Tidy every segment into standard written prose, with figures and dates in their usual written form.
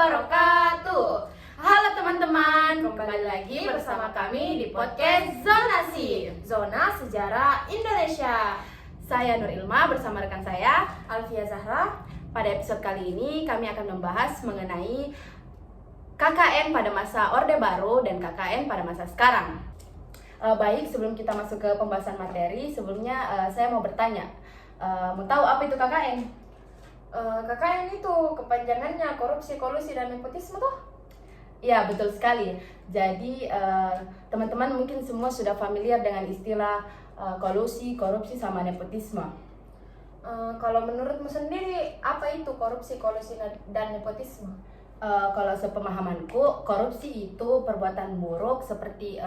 wabarakatuh. Halo teman-teman, kembali lagi bersama kami di podcast Zonasi, Zona Sejarah Indonesia. Saya Nur Ilma bersama rekan saya Alfia Zahra. Pada episode kali ini kami akan membahas mengenai KKN pada masa Orde Baru dan KKN pada masa sekarang. Baik, sebelum kita masuk ke pembahasan materi, sebelumnya saya mau bertanya, mau tahu apa itu KKN? KKN itu kepanjangannya korupsi, kolusi, dan nepotisme toh? Ya, betul sekali. Jadi teman-teman mungkin semua sudah familiar dengan istilah kolusi, korupsi, sama nepotisme. Kalau menurutmu sendiri, apa itu korupsi, kolusi, dan nepotisme? Kalau sepemahamanku, korupsi itu perbuatan buruk seperti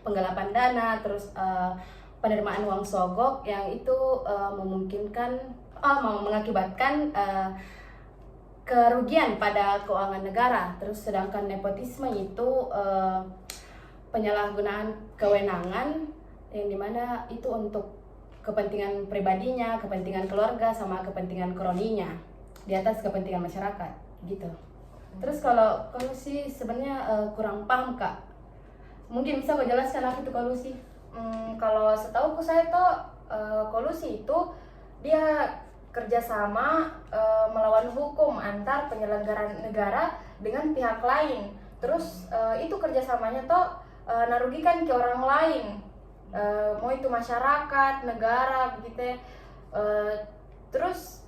penggelapan dana, terus penerimaan uang sogok yang itu mengakibatkan kerugian pada keuangan negara. Terus sedangkan nepotisme itu penyalahgunaan kewenangan yang dimana itu untuk kepentingan pribadinya, kepentingan keluarga, sama kepentingan kroninya di atas kepentingan masyarakat gitu. Terus kalau kolusi sebenarnya kurang paham Kak. Mungkin bisa kau jelaskan apa itu kolusi? Kalau setauku saya tuh kolusi itu dia kerjasama melawan hukum antar penyelenggara negara dengan pihak lain. Terus itu kerjasamanya tuh narugikan ke orang lain, mau itu masyarakat, negara, begitu. Terus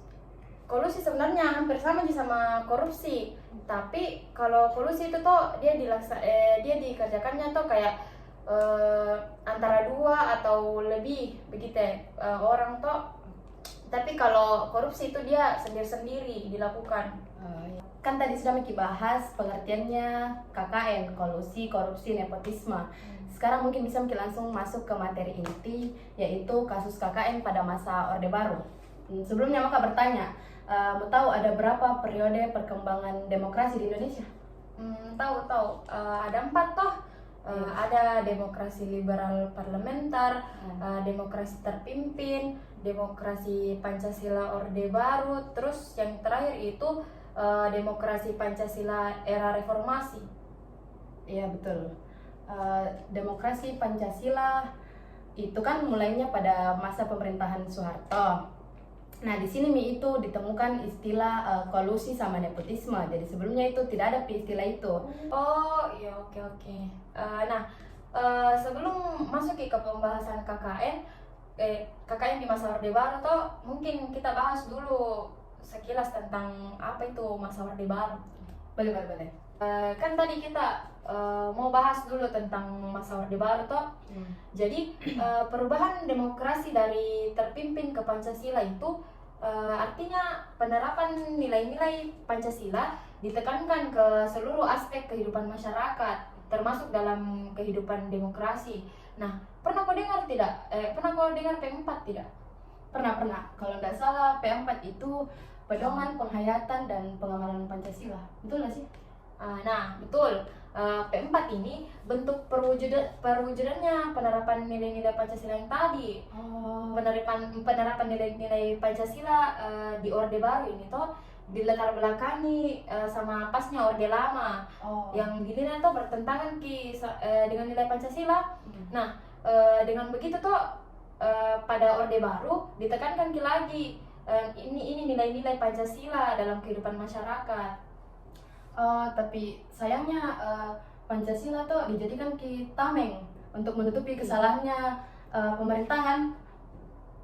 kolusi sebenarnya hampir sama sama korupsi, tapi kalau kolusi itu tuh dia dikerjakannya tuh kayak antara dua atau lebih begitu orang tuh. Tapi kalau korupsi itu dia sendiri-sendiri dilakukan. Kan tadi sudah Miki bahas pengertiannya KKN, kolusi, korupsi, nepotisme. Sekarang mungkin bisa Miki langsung masuk ke materi inti, yaitu kasus KKN pada masa Orde Baru. Sebelumnya Maka bertanya, mau tahu ada berapa periode perkembangan demokrasi di Indonesia? Tahu. Ada 4 toh. Ada demokrasi liberal parlementer, demokrasi terpimpin, demokrasi Pancasila Orde Baru, terus yang terakhir itu demokrasi Pancasila era reformasi. Iya betul. Demokrasi Pancasila itu kan mulainya pada masa pemerintahan Soeharto. Nah, di sini itu ditemukan istilah kolusi sama nepotisme. Jadi sebelumnya itu tidak ada istilah itu. Oh, iya, oke. Sebelum masuk ke pembahasan KKN di masa Orde Baru toh, mungkin kita bahas dulu sekilas tentang apa itu masa Orde Baru. Boleh. Kan tadi kita mau bahas dulu tentang masa Orde Baru toh. Jadi perubahan demokrasi dari terpimpin ke Pancasila itu artinya penerapan nilai-nilai Pancasila ditekankan ke seluruh aspek kehidupan masyarakat, termasuk dalam kehidupan demokrasi. Nah, pernah kau dengar P4 tidak? Pernah. Kalau tidak salah, P4 itu pedoman penghayatan dan pengamalan Pancasila. Betul nggak sih? Nah, betul. P4 ini bentuk perwujudannya penerapan nilai-nilai Pancasila yang tadi. Penerapan nilai-nilai Pancasila di Orde Baru ini toh dilatar belakangi sama pasnya Orde Lama, yang dinilai tuh bertentangan dengan nilai Pancasila. Nah, dengan begitu tuh pada Orde Baru ditekankan lagi ini nilai-nilai Pancasila dalam kehidupan masyarakat. Tapi sayangnya Pancasila tuh dijadikan tameng untuk menutupi kesalahannya pemerintahan.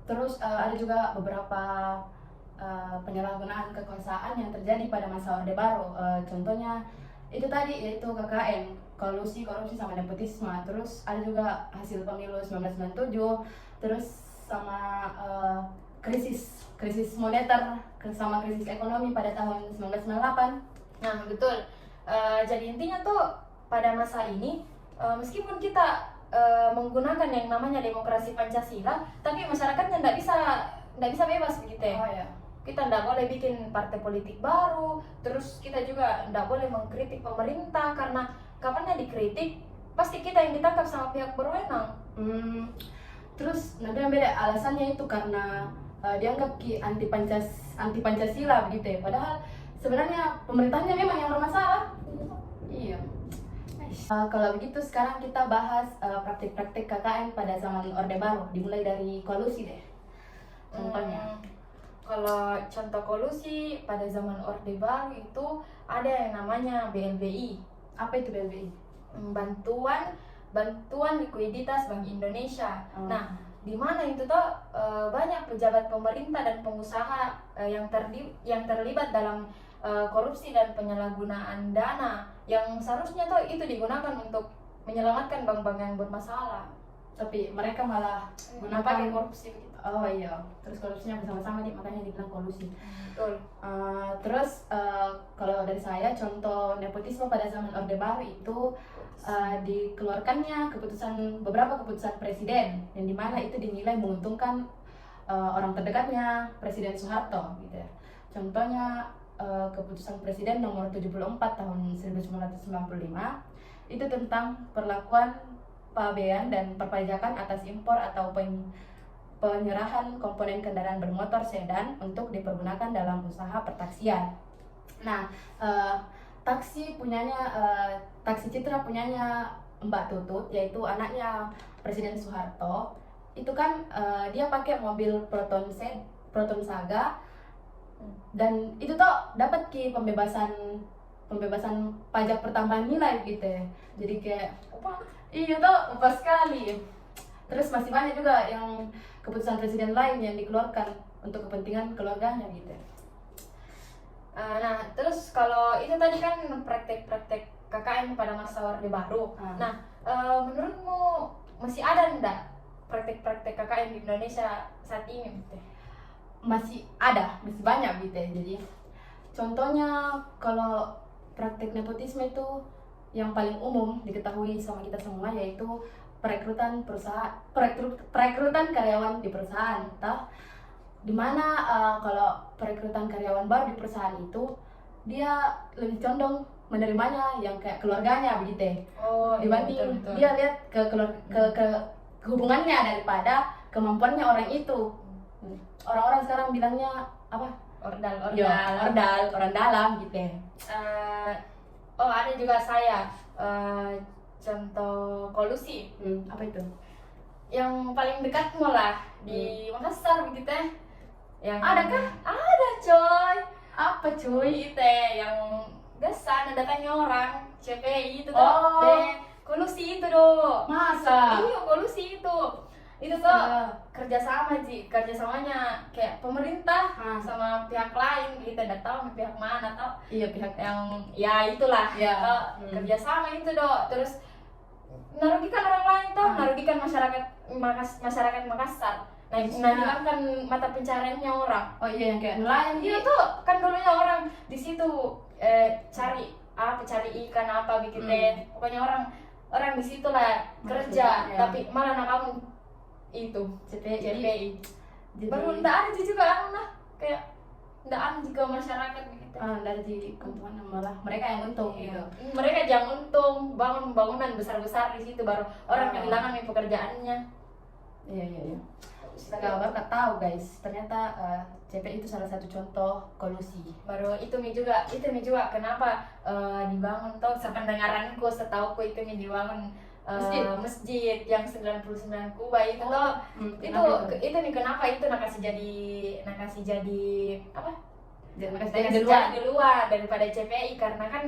Terus ada juga beberapa penyalahgunaan kekuasaan yang terjadi pada masa Orde Baru. Contohnya itu tadi, yaitu KKN, kolusi, korupsi, sama nepotisme. Terus ada juga hasil pemilu 1997, terus sama krisis moneter sama krisis ekonomi pada tahun 1998. Nah, betul. Jadi intinya tuh pada masa ini meskipun kita menggunakan yang namanya demokrasi Pancasila, tapi masyarakatnya tidak bisa bebas begitu ya. Ya. Kita tidak boleh bikin partai politik baru, terus kita juga tidak boleh mengkritik pemerintah, karena kapannya dikritik pasti kita yang ditangkap sama pihak berwenang. Terus nanti yang beda alasannya itu karena dianggap anti Pancasila begitu ya. Padahal sebenarnya pemerintahnya memang yang bermasalah. Iya. Kalau begitu sekarang kita bahas praktik-praktik KKN pada zaman Orde Baru, dimulai dari kolusi deh. Contohnya. Kalau contoh kolusi pada zaman Orde Baru itu ada yang namanya BLBI. Apa itu BLBI? Bantuan likuiditas Bank Indonesia. Nah, di mana itu tuh banyak pejabat pemerintah dan pengusaha yang terlibat dalam korupsi dan penyalahgunaan dana yang seharusnya tuh itu digunakan untuk menyelamatkan bank-bank yang bermasalah. Tapi mereka malah Pakai korupsi gitu. Oh iya, terus korupsinya bersama-sama makanya dibilang kolusi. Betul. Terus kalau dari saya contoh nepotisme pada zaman Orde Baru itu dikeluarkannya beberapa keputusan presiden yang dimana itu dinilai menguntungkan orang terdekatnya Presiden Soeharto gitu ya. Contohnya keputusan Presiden nomor 74 tahun 1995 itu tentang perlakuan pabean dan perpajakan atas impor atau penyerahan komponen kendaraan bermotor sedan untuk dipergunakan dalam usaha pertaksian. Nah, taksi Citra punyanya Mbak Tutut, yaitu anaknya Presiden Soeharto. Itu kan dia pakai mobil Proton Saga, dan itu tuh dapat pembebasan pajak pertambahan nilai gitu ya. Jadi kayak iya tuh upah sekali. Terus masih banyak juga yang keputusan presiden lain yang dikeluarkan untuk kepentingan keluarganya gitu. Nah, terus kalau itu tadi kan praktek-praktek KKN pada masa Orde Baru. Nah, menurutmu masih ada enggak praktek-praktek KKN di Indonesia saat ini gitu? Masih ada, masih banyak gitu ya. Jadi contohnya kalau praktek nepotisme itu yang paling umum diketahui sama kita semua yaitu perekrutan karyawan di perusahaan, dimana kalau perekrutan karyawan baru di perusahaan itu dia lebih condong menerimanya yang kayak keluarganya begitu, dibanding betul. dia lihat ke hubungannya daripada kemampuannya orang itu. Orang-orang sekarang bilangnya apa? Ordal. Orang dalam gitu. Ada juga saya contoh kolusi. Apa itu? Yang paling dekatmu lah di Makassar begitu ya. Yang Ada kah? Ada coy. Apa cuy? Itu yang biasa datangnya orang CPI itu tuh. Oh. Kolusi itu doh. Masa? Iya, kolusi itu. Itu tuh kerjasamanya kayak pemerintah sama pihak lain gitu, nggak tahu pihak mana atau Pihak yang ya itulah kerjasama itu doh. Terus merugikan orang lain tuh, merugikan masyarakat Makassar. Menghilangkan mata pencariannya orang. Oh iya, yang kayak nelayan Iya tuh kan dulunya orang di situ cari ikan apa bikin pokoknya orang di situ lah kerja, tapi malah kamu itu CPI. Baru nggak ada juga kayak nggak ada juga masyarakat begitu. Dari keuntungan malah mereka yang untung gitu. Mereka yang untung bangun bangunan besar-besar di situ, baru orang kehilangan pekerjaannya. Iya. Kita baru tahu guys, ternyata CPI itu salah satu contoh kolusi. Baru itu juga kenapa dibangun tuh sependengaranku, setauku itu dibangun masjid yang 99 kubah itu tuh. Itu nih kenapa itu nakasih jadi apa? Jadi luar daripada CPI, karena kan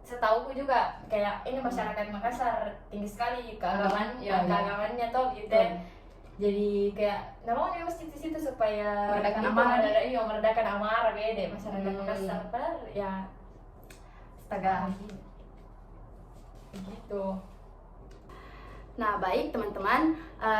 setauku juga kayak ini masyarakat Makassar tinggi sekali keagamannya tuh gitu. Jadi kayak namanya masjid di situ supaya meredakan amarah beda masyarakat Makassar. Padahal ya astaga gitu. Nah, baik teman-teman,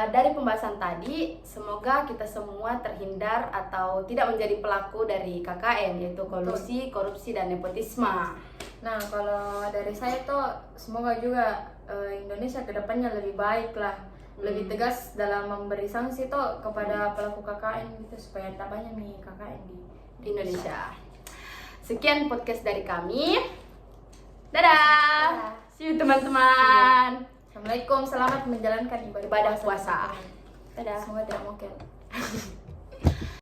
dari pembahasan tadi semoga kita semua terhindar atau tidak menjadi pelaku dari KKN, yaitu kolusi, korupsi, dan nepotisme. Nah, kalau dari saya tuh semoga juga Indonesia kedepannya lebih baik lah, lebih tegas dalam memberi sanksi tuh kepada pelaku KKN gitu, supaya tidak banyak nih KKN di Indonesia. Sekian podcast dari kami. Dadah. See you teman-teman. Assalamualaikum, selamat menjalankan ibadah puasa. Dadah. Semoga tidak mokel.